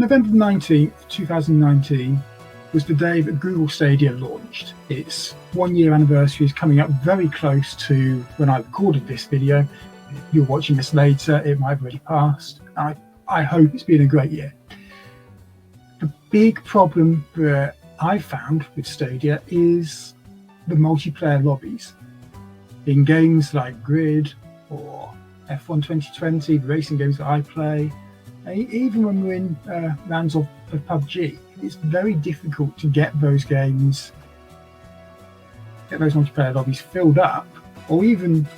November 19th, 2019 was the day that Google Stadia launched. Its 1 year anniversary is coming up very close to when I recorded this video. If you're watching this later, it might have already passed. I hope it's been a great year. The big problem that I found with Stadia is the multiplayer lobbies. In games like Grid or F1 2020, the racing games that I play, even when we're in rounds of PUBG, it's very difficult to get those games, get those multiplayer lobbies filled up, or even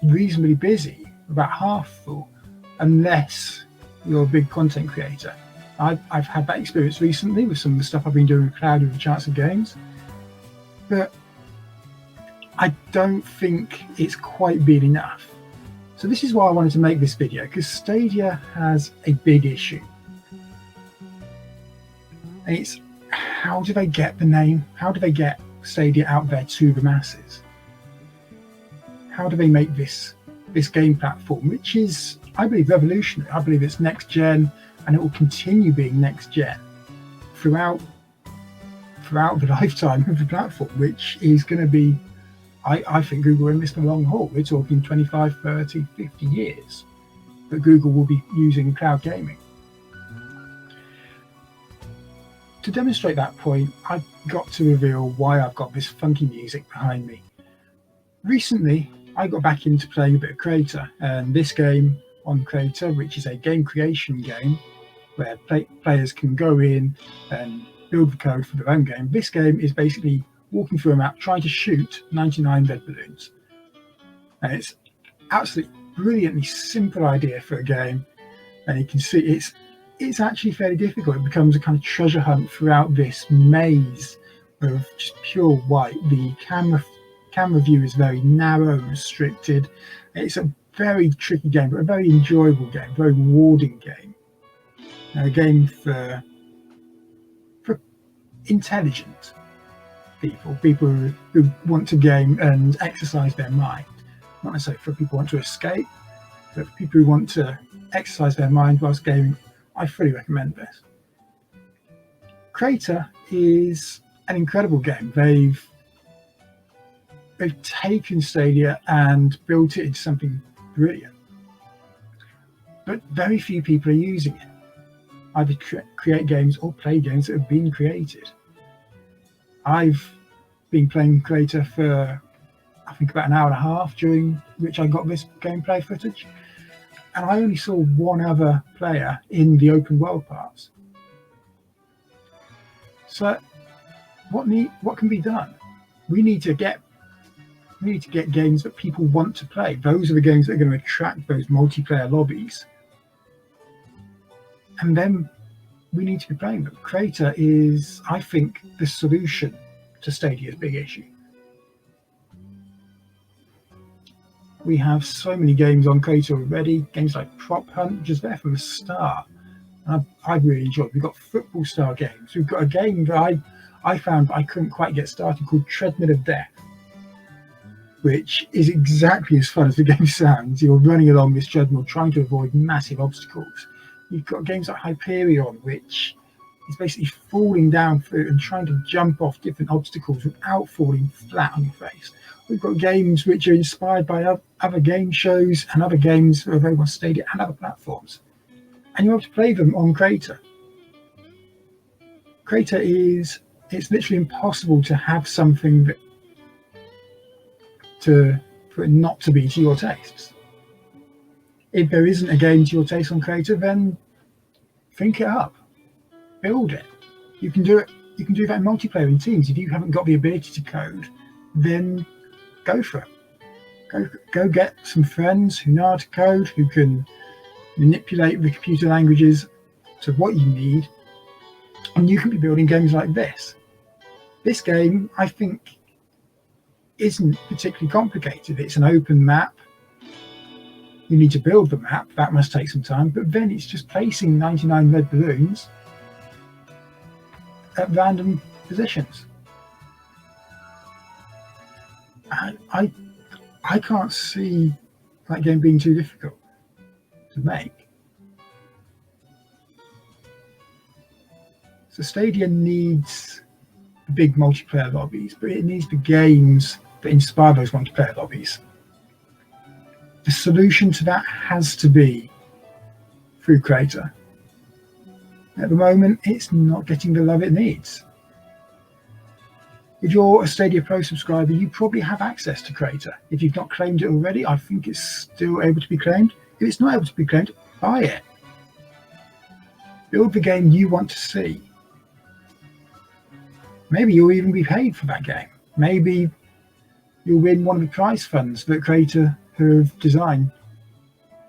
reasonably busy, about half full, unless you're a big content creator. I've had that experience recently with some of the stuff I've been doing with Cloud with the Chance of Games, but I don't think it's quite been enough. So this is why I wanted to make this video, because Stadia has a big issue. And it's, how do they get the name? How do they get Stadia out there to the masses? How do they make this game platform, which is, I believe, revolutionary. I believe it's next gen, and it will continue being next gen throughout the lifetime of the platform, which is going to be, I think Google are in this for the long haul. We're talking 25, 30, 50 years that Google will be using cloud gaming. To demonstrate that point, I've got to reveal why I've got this funky music behind me. Recently, I got back into playing a bit of Creator, and this game on Creator, which is a game creation game where players can go in and build the code for their own game. This game is basically walking through a map trying to shoot 99 red balloons. And it's absolutely brilliantly simple idea for a game, and you can see it's actually fairly difficult. It becomes a kind of treasure hunt throughout this maze of just pure white. The camera view is very narrow and restricted. It's a very tricky game, but a very enjoyable game, very rewarding game. A game for intelligent people who want to game and exercise their mind. Not necessarily for people who want to escape, but for people who want to exercise their mind whilst gaming. I fully recommend this. Creator is an incredible game. They've taken Stadia and built it into something brilliant, but very few people are using it. Either create games or play games that have been created. I've been playing Creator for, I think, about an hour and a half, during which I got this gameplay footage, and I only saw one other player in the open world parts. So what can be done? We need to get games that people want to play. Those are the games that are going to attract those multiplayer lobbies, and then we need to be playing them. Creator is, I think, the solution to Stadia's big issue. We have so many games on Creator already, games like Prop Hunt, which is there from the start. I've really enjoyed. We've got football style games. We've got a game that I found I couldn't quite get started called Treadmill of Death, which is exactly as fun as the game sounds. You're running along this treadmill trying to avoid massive obstacles. You've got games like Hyperion, which is basically falling down through and trying to jump off different obstacles without falling flat on your face. We've got games which are inspired by other game shows and other games that are available on Stadia and other platforms, and you're able to play them on Creator. Creator it's literally impossible to have something for it not to be to your tastes. If there isn't a game to your taste on Creator, then think it up, build it. You can do it. You can do that in multiplayer in teams. If you haven't got the ability to code, then go for it. Go get some friends who know how to code, who can manipulate the computer languages to what you need, and you can be building games like this. This game, I think, isn't particularly complicated. It's an open map. You need to build the map. That must take some time, but then it's just placing 99 red balloons at random positions. I can't see that game being too difficult to make. So Stadia needs the big multiplayer lobbies, but it needs the games that inspire those multiplayer lobbies. The solution to that has to be through Creator. At the moment, it's not getting the love it needs. If you're a Stadia Pro subscriber, you probably have access to Creator. If you've not claimed it already, I think it's still able to be claimed. If it's not able to be claimed, buy it. Build the game you want to see. Maybe you'll even be paid for that game. Maybe you'll win one of the prize funds that Creator have designed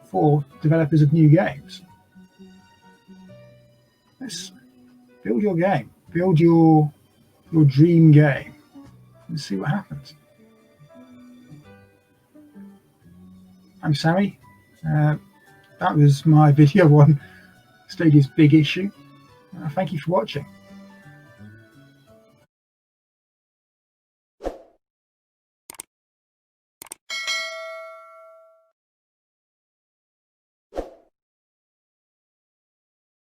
for developers of new games. Let's build your game. Build your dream game and see what happens. I'm Sammy. That was my video on Stadia's big issue. Thank you for watching.